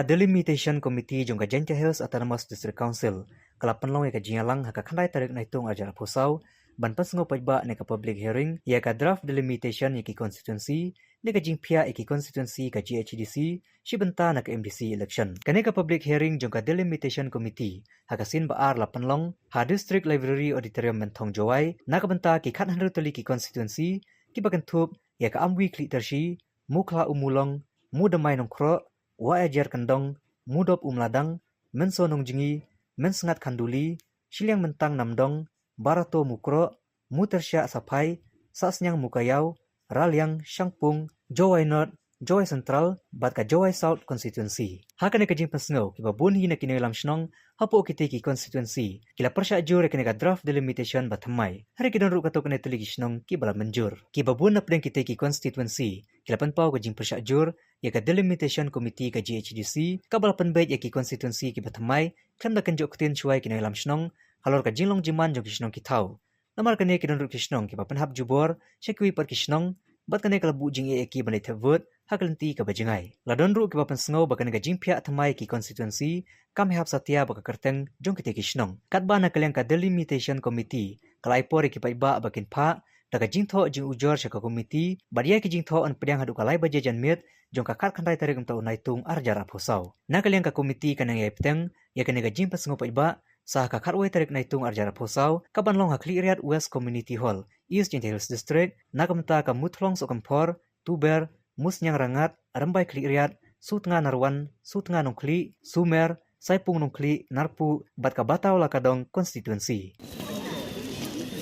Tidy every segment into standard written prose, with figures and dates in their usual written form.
ka Delimitation Committee jong ka Giant Hills Autonomous District Council kala penlong ya ka jingalang haka khandai tarik naitung ajar phosau ban pasngo pajba ne ka public hearing ya ka draft delimitation ya ki constituency ne ka jingphia ya ki constituency ka GHDC shibenta na ka MDC election kane ka public hearing jong ka Delimitation Committee haka sin baar la penlong ha district library auditorium menthong jowai na ka benta ki khat handru tali ki constituency ki bagan thup ya ka amwi kli tershi mukla umulong mudamai nongkro wa ajar kendong mudop umladang menso nongjingi mensengat kanduli shiliang mentang namdong barato mukro mutersya sapai sasnyang mukayau ralyang shangpung jowai north jowai central bat ka jowai south constituency hakane ka jing pasngo ki babun hi na kinai lam shnong hapo kite ki constituency kila persya jur kene ka draft delimitation bathamai hari kidon ru katok ne teli shnong ki bala menjur ki babun na pleng kite ki constituency kila panpau ka jing persya jur ya ka Delimitation Committee ka GHDC ka bala panbait ya ki constituency ki bathamai klam da kanjo kutin chuai kinai lam shnong halor ka jinglong jiman jong kishnong ki thau namar kane kidon ru kishnong ki papan hab jubor shekwi par kishnong bat kane kala bu jing e ki banai thevut hakalenti ka bajengai ladon ru ki papan sngo bakane ka jingphia thamai ki constituency kam hab satya baka kerteng jong kite kishnong katba na kalyang ka Delimitation Committee kalai por ki paiba bakin pha daga jingtho jing ujor shaka committee badia ki jingtho an pediang hadu kalai baje janmit jong ka khat khandai tarik umta unaitung arjara phosau na kalyang ka committee kanang yepteng ya kane ga jing pasngo paiba sah ka khatwai tarik naitung arjara phosau ka banlong hakli riat West Community Hall East Giant Hills District na kamta ka muthlong so kampor tuber musnyang rangat rambai kli riat sutnga narwan sutnga nongkli sumer saipung nongkli narpu bat ka batau la kadong constituency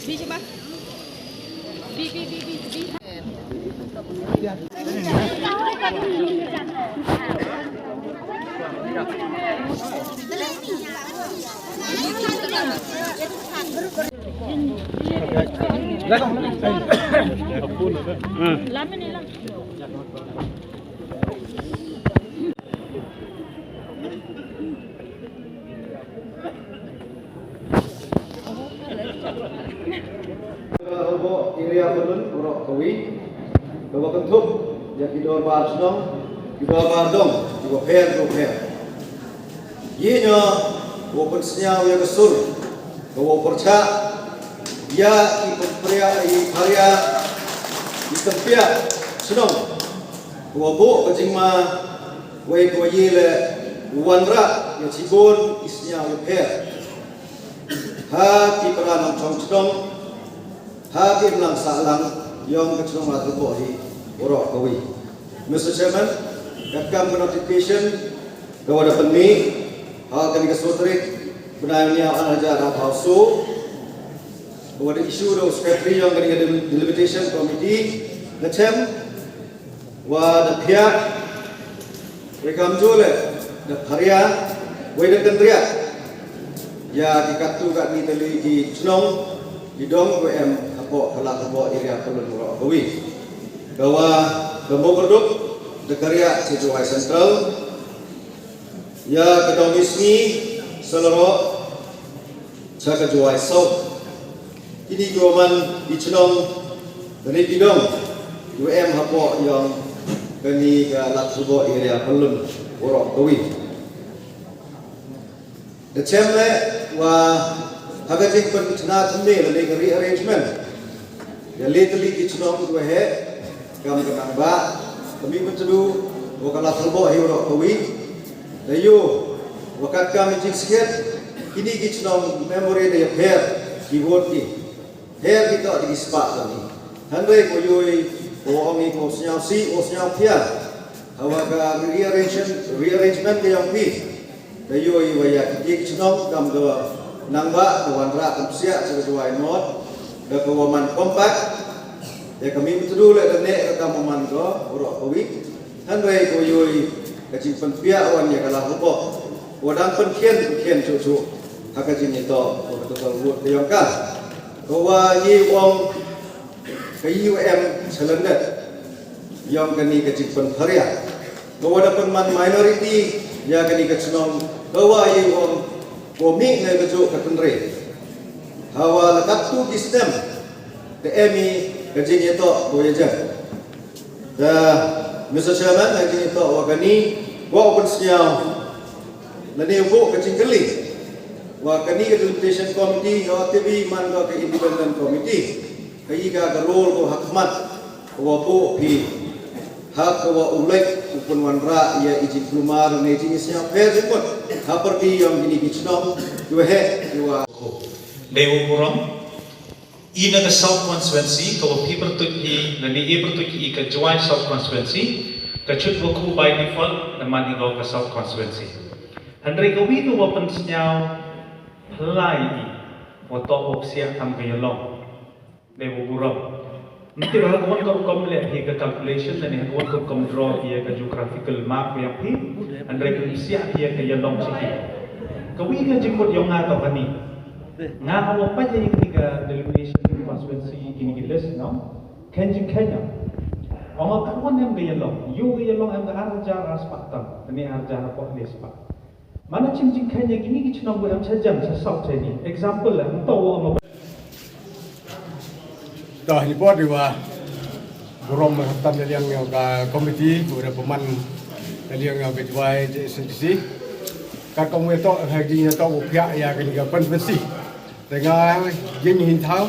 Bi coba. Bi. Area Pelun Borok Kawi Bawa Kentup yang kita bahas dong kita bahas dong kita pair ye nya walaupun senyap yang kesul bawa percak ya ikut pria karya di tempat senang bawa bu kecing ma wei kau ye le wanra yang cibun isnya yang pair ha di peran orang senang hakim lang salang yang kecilong matu bodi borok kawi. Mr. Chairman, kakam notification kepada penmi hal kami kesutrit benarnya anajar palsu kepada isu do secretary yang kami Delimitation Committee ngecem wa da pihak rekam jole da karya wei da kendria ya dikatu kat ni teli di senong di dong WM apa kelak apa area Pelun Borok Kawi bahwa Gembok Keduk dekarya Cijuai Central ya kedong ismi seluruh Jaga Juai South ini goman di Cenong dari bidong WM apa yang kini ke Laksubo area Pelun Borok Kawi December wa hagating pencenah tembe le rearrangement ya lately di Cenong dua he kam kenang ba kami mencedu wakala telbo hero kawi dayo wakat kami cik sikit ini di Cenong memory de pair di vote pair kita di spa kami handai ko yoi ko ongi ko senyau si o senyau pia hawaga rearrangement ke yang pi dayo i waya di Cenong kam do nangba kawanra kapsia sesuai not da kawaman kompak ya kami betul le dene ka maman go ro kawi handai ko yoi kacing penpia wan ya kala hobo wadang penkian cucu hakajin itu betul buat deyongka bahwa yi wong ke UM selendet yang kini kacing penharia bahwa ada penman minority ya kini kacung bahwa yi wong komik ne kejuk katendre hawa lekat tu sistem the emi kajing itu boyaja da Mr. Chairman kajing itu wakani wa open senyau lani bu ke cingkeli wa kani ke delimitation committee wa TV man ke independent committee kai ga role ko hakmat wa bu pi hak wa ulek upun wanra ya izin plumar ne izin senyau fair report ha pergi yang gini gicno dua he dua Dewa Burong ina ka South Constituency ka people to i na ni able to i ka join South Constituency ka chut ku by default na manigaw ka South Constituency handre ka wi ko wapan snyao plai wa to opsia tam ka yalong Dewa Burong nanti ba ko ko komle hi ka calculation na ni ko ko draw hi ka geographical map yang hi handre ka sia hi ka yalong si ka wi ka jimot yung nga to kani Nga apa jadi ketika delegation constituency ini list no, Kenya. Orang kawan yang gaya long, you gaya long yang arja aspaktam, ini arja apa list pak. Mana cincin Kenya gini kita nak buat macam jam sesau ini. Example lah, tahu apa? Dah ni buat dia Burong menghaftan yang komiti, kemudian peman yang kejuai SNTC. Kalau kamu itu hajinya tahu pihak yang kena konvensi. Dengan jenis hintau,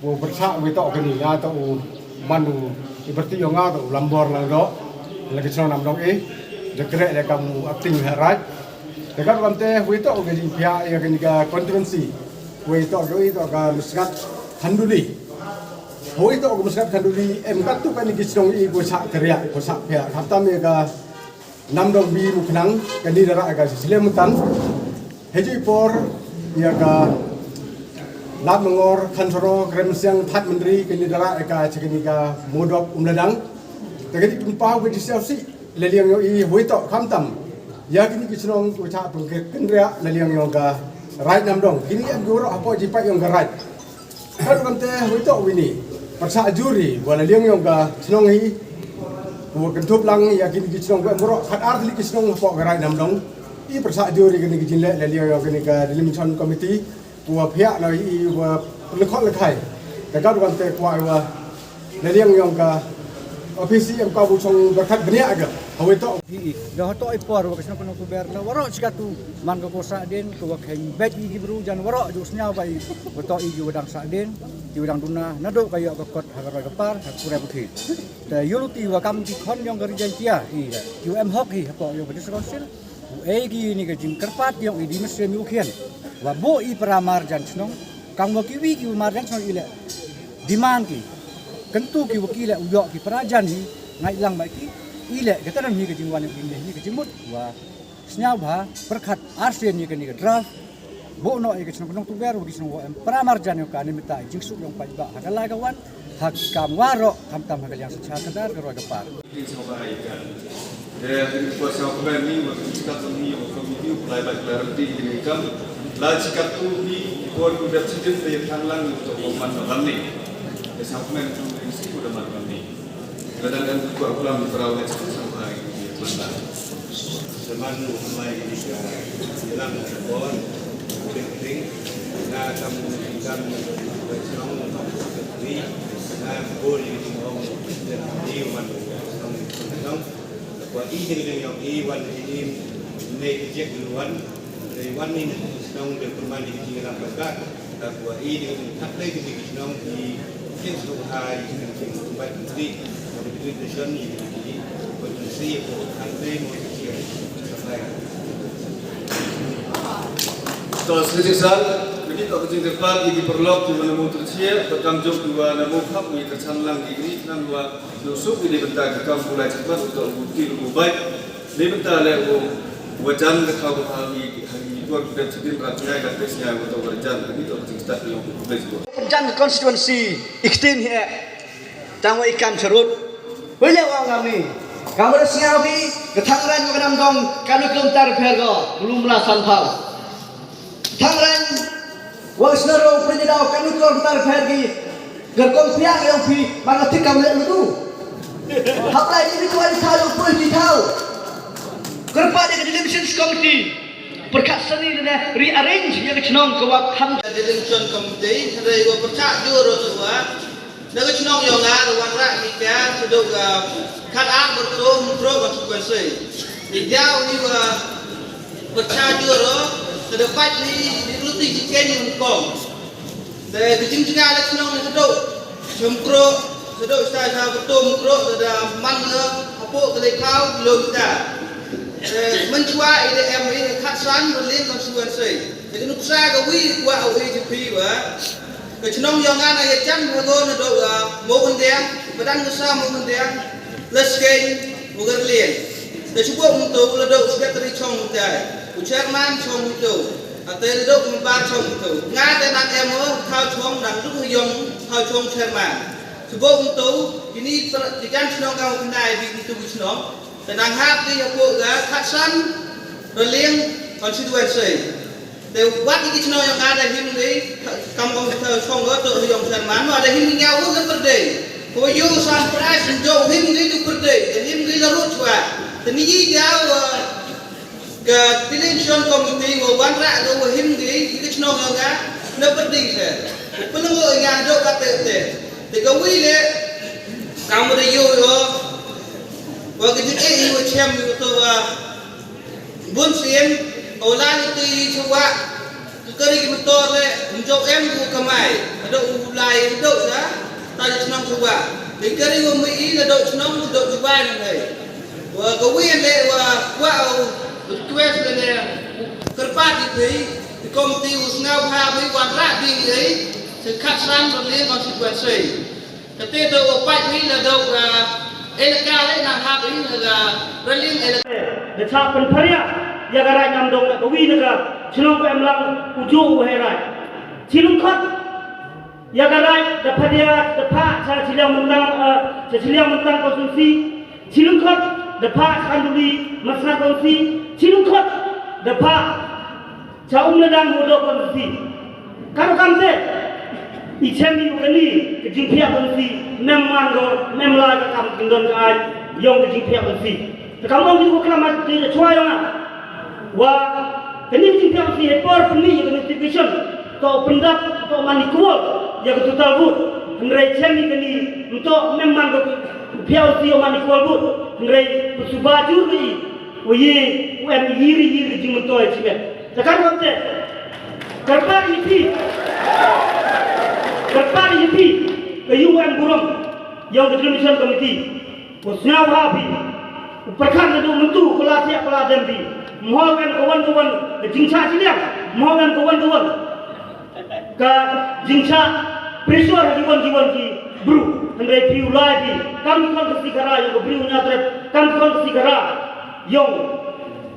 bu bersak kita kini atau manu seperti yang atau lambor langdo, lagi senang namdong dekrek yang kamu acting harat. Dekat kante kita kini pihak yang kena konvensi, kita kan meskat handuli. Kita meskat handuli, empat tu kan kisah ini bosak teriak, bosak pihak. Haftam yang namdong bi muknang, kini darah agak selemutan. Haji por yang Lap mengor kansoro krem siang tat menteri kendara eka cekiniga modok umladang. Tegadi kumpau ke disiasi leliang yo I huitok kamtam. Ya kini kisnong ucap pengke kendria leliang yo ga right namdong. Kini guru apa jipat yo ga right. Kan kamte huitok wini. Persa juri wala leliang yo ga snong hi. Bu kentup lang ya kini kisnong ga moro khat artli kisnong apa ga right namdong. I persa juri kini kijinle leliang yo kini ga delimitation committee. Wa pihak na I wa lekot lekai. Dekat kan te kuai wa leliang yang ka ofisi yang kau bucong berkat benia aga. Hawe to. Dah to ipor wa kesna kono kuber na warok sikatu man ko kosa den ko wa khen bet I gibru jan warok ju snya bai wa to I ju wadang sa den di wadang duna nado kayo ka kot hagar gapar hakure buthi. Da yuluti wa kam ti khon yang garijan tia I UM hok hi ko yo bedis konsil. Egi ni ke jing kerpat yang I di mesem yu khian. Wa bo I pramar jan snong kang wa kiwi ki mar jan snong ile diman ki kentu ki wakile uyok ki prajan ni ngai lang bai ki ile kata ni ke jingwan ni ke jimut wa snya ba berkat arsen ni ke ni ke draft bo no ke snong tu ber ki snong wa pramar jan yo ka ni mita jing su yang pai ba hakala kawan hak kam waro kam tam hakal yang secha kadar ke roga par kuasa hukum ini bersikap ini komiti mulai berklariti ini kan la sikap tu di luar kuda sedih dari tanglang untuk memanfaatkan ini sampai itu isi kuda manfaatkan ini kadang-kadang kuat pulang berawal sampai mana semanu mulai dalam sebuah penting na kamu kan berjuang untuk ini na boleh diomong di mana wa I dengan yang I wan ini naik jek duluan dari wan ini sedang berperan di tinggal mereka dan wa I dengan tak lagi di sedang di jenis hai dengan tempat menteri dari nation ini potensi country mau sampai terus sejak begitu aku jadi tempat di perlok di mana mau tersiap bertanggung dua namun hak mi tersanlang ini nang dua Yusuf ini bentar kita mulai cepat untuk bukti lebih baik. Ini bentar lewat wajan kau hari dua kita sedih perhatian dan biasanya untuk wajan ini untuk kita yang berbeza. Wajan konstituensi ikhtin he, tangwa ikam cerut. Boleh orang kami. Kamu dah siap ni, ketangran juga nam dong. Kanu kelentar pergo belum belasan tahun. Tangran, wasnero penjedau kanu kelentar pergi. Gerkong piang yang pi mana tikam lek lu. Hapai ini tu ada tahu pun tahu. Kerpa dia delegation committee perkat seni dan rearrange yang cenong ke wakam delegation committee dari gua percak juro tu dengan cenong yang ada wan rak ni kan seduk kat an bertum pro konsekuensi Hijau ni bercampur terdapat ni rutin chicken yang kong. Dan kecing cakap ada senang ni seduk, cemprok seduk saya betul cemprok ada mana apa kelai kau belum kita. Mencuat IDM ini khasran berlin konstituensi. Jadi nuksa kawi kuat OAGP kecenong yang ana ya jam hago na do mo kundiang badan nusa mo kundiang lesken mugarlien. Te chubo muto la do secretary chong mutai. Chairman chong muto. Ate do kumbar chong muto. Nga te nang emo khao chong dang du yong khao chong chairman. Chubo muto ini dikan chenong kau kunai bi itu chenong. Te nang hap ti hago ga khatsan berlin konstituensi. Để bắt cái chuyện này nga đại hình đấy cầm công thờ xong đó tự dùng sản phẩm mà đại hình nhau rất vấn đề có yêu sản price cho hình đấy được vấn đề để hình đấy là rốt quá thì như giáo cái television committee của ban ra của hình đấy cái chuyện này nga nó vấn đề thế có những người nhà đâu cả tệ thì có quý đấy cầm một yêu rồi và cái chuyện yêu xem yêu tôi buôn xiên Olah itu coba keri motor le untuk ku kamai ada ulai itu ya tadi senang coba dikeri umi ada senang untuk coba ni wa kawin le wa request le kerpat itu di komite usngau ha với quan ra đi ấy sự khắc san và liên konsekuensi ketika tu opat ni là đâu elaka le nang ha ini là reling elaka để chọn phần phơi ya garai nam dong ka wi naga chilong ko emlang uju herai chilung khat ya garai da phadia da pha cha chiliang mentang konstitusi chilung khat da pha khanduli masna konstitusi chilung khat da pha cha umladang modo konstitusi karo kamte ichemi ukani ke jingphia konstitusi memman go memla ka kam kindon ka yong ke jingphia konstitusi kamong ko kala ti chwayong wah ini juga si ekor peni yang institution atau pendap atau manikual yang total but ngereceh ni kini untuk memang biar si manikual but ngerei subaju ni uye yiri jeng untuk aja sekarang apa kerpa ini ke UN burung yang Indonesian Committee usnya wahabi perkan itu mentu pelatihan dembi mohon kawan-kawan jingsa siliang mohon kawan-kawan ke jingsa pressure jiwan ki bru andre piu lagi kami kon kesigara yang bru nyatre kami kon kesigara yang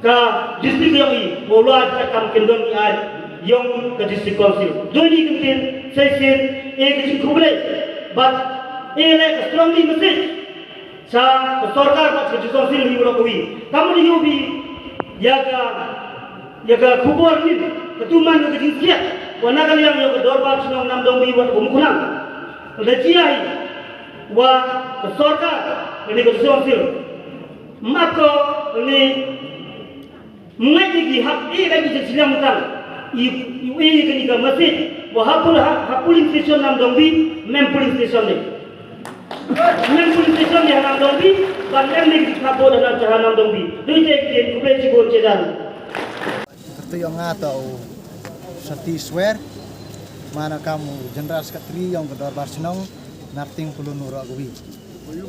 ke distrik yang ini mulai kam kendon ni ai yang ke distrik council doi kentin sesir ek jingkuble but ele strongly message sa sarkar ka distrik council ni urokowi kamu ni yubi yaga kubur ni ketuman ke jinsia wana kali yang yaga dorbar senong nam dong bi wat kumkunang lejiai wa sorka ni ke sonsil mako ni mengaji ki hak lagi jinsia mutan i ke ni ke masjid wa hapuling station nam dong bi mem puling station ni mem puling station ni nam dong bi ban ni khabo dalam jahanam dong bi doi je ke kuble cibon cedan itu yang atau sati swear mana kamu Jenderal Sekretari yang kedor Barsenong narting puluh nurok gue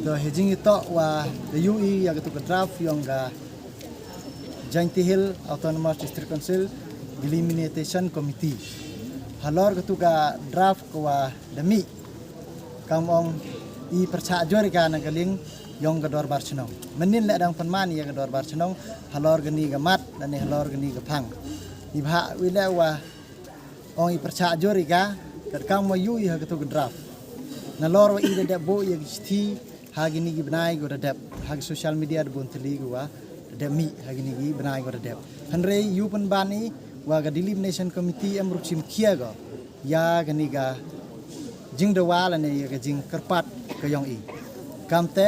do hejing itu wah the UI yang itu ke draft yang ga Jainti Hill Autonomous District Council Delimitation Committee halor ke tu ga draft wa demi kamong i percaya jori kan galing yang kedor Barsenong menin le dang penman yang kedor Barsenong halor geni gamat dan halor geni gapang ibha wila wa ong i percaya jori ka kat kang mo yu ha ketu draft na lor wa i de bo ye sti ha gini gi bnai go de ha social media de bonteli go wa de mi ha gini gi bnai go de hanre yu pen bani wa ga Delimitation Committee am ruchim kia go ya gani ga jing de wala ne ya ga jing kerpat ke yong i kamte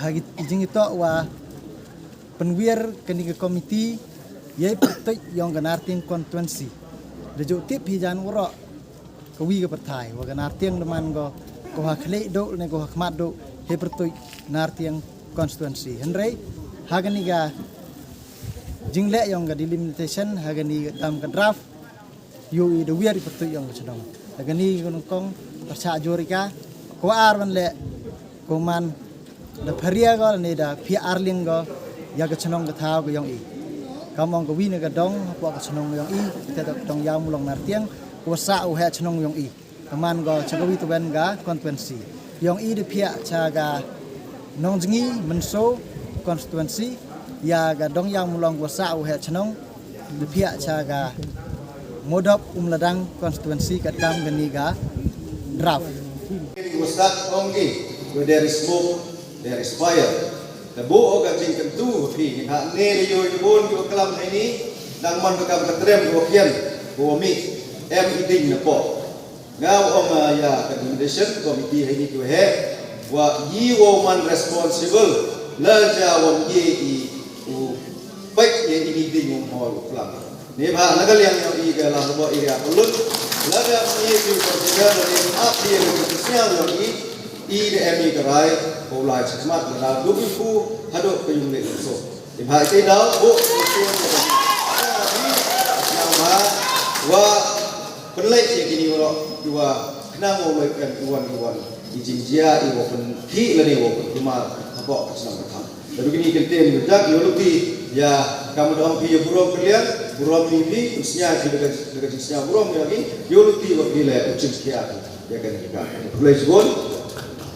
ha jing itu wa penwir kini ke komiti yai pertai yang ganarting konstituensi dejo tip hijan uro kawi ke pertai wa ganarting deman go ko ha khle do ne go khmat do he pertai narting konstituensi henrei hagani ga jingle yang ga delimitation hagani tam ga draft yo I de wiari pertu yang ga chadong hagani kong persa jorika ko arwan le ko man da pharia ga ne da phi arling ga ya ga chadong ga thao ga yang I kamong ga wina ga dong po ga chadong yang I te dong ya mulong nartiang ko sa u ha chadong yang I kaman ga chagawi to ben ga constituency yang I de phia cha ga nong jingi menso constituency ya ga dong yang mulong ko sa u ha chadong de phia cha ga modop umladang constituency ka tam gani ga draft It was that only where there is smoke, there is fire. The bo oga jing kentu pi ha ne yo bon ko kalam ini nang man ka kam katrem ko kian ko mi em iding na po. Ngau om ya recommendation committee ini ko he wa yi wo man responsible la ja won ye I u baik ye ini ding mo ho kalam. Ne ba nagal yang I ga la bo area ulut la ga ye ju ko ga ne ap ye ko sial yo I de emi garai ko lai chmat la du fu hado ko yung le so I bhai te dau bo yang ma wa penlai ye kini ro dua kena mo mai kan tuan I jinjia I wo pen thi la ne wo kumaabo ka senang ka lalu kini kentem berdak yo luti ya kamu dong pi burom kalian burom ini usnya dekat dekat usnya burom lagi yo luti wa bile ucin sekian ya kan juga boleh sebut